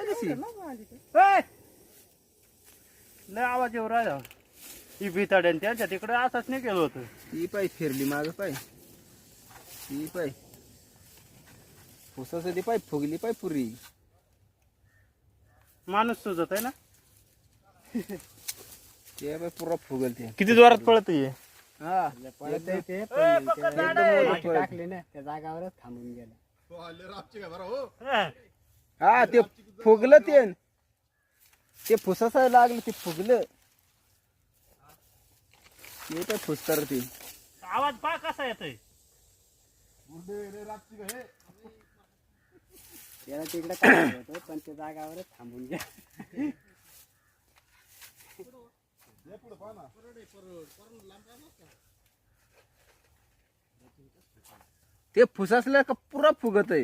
कशी ए! लय आवाज येऊ राहिला ही बिताड्यान त्यांच्या तिकडे असंच नाही केलं होतं. ती पाय फिरली माग पाय ती पाय फुसासाठी पाय फुगली पाय पुरी माणूस सुजत आहे ना. ते पाय पुरा फुगल ते किती जोरात पळत ये. हा टाकले ना त्या जागावरच थांबून गेला. हा ते फुगलं ते फुसासाय लागलं ते फुगलं ते पाय फुसतर ते आवाज पा कसा येतोय. त्याला तिकडे काढलं होतं पण त्या जागावरच थांबून गेला. ते फुसासलं का पुरा फुगत आहे.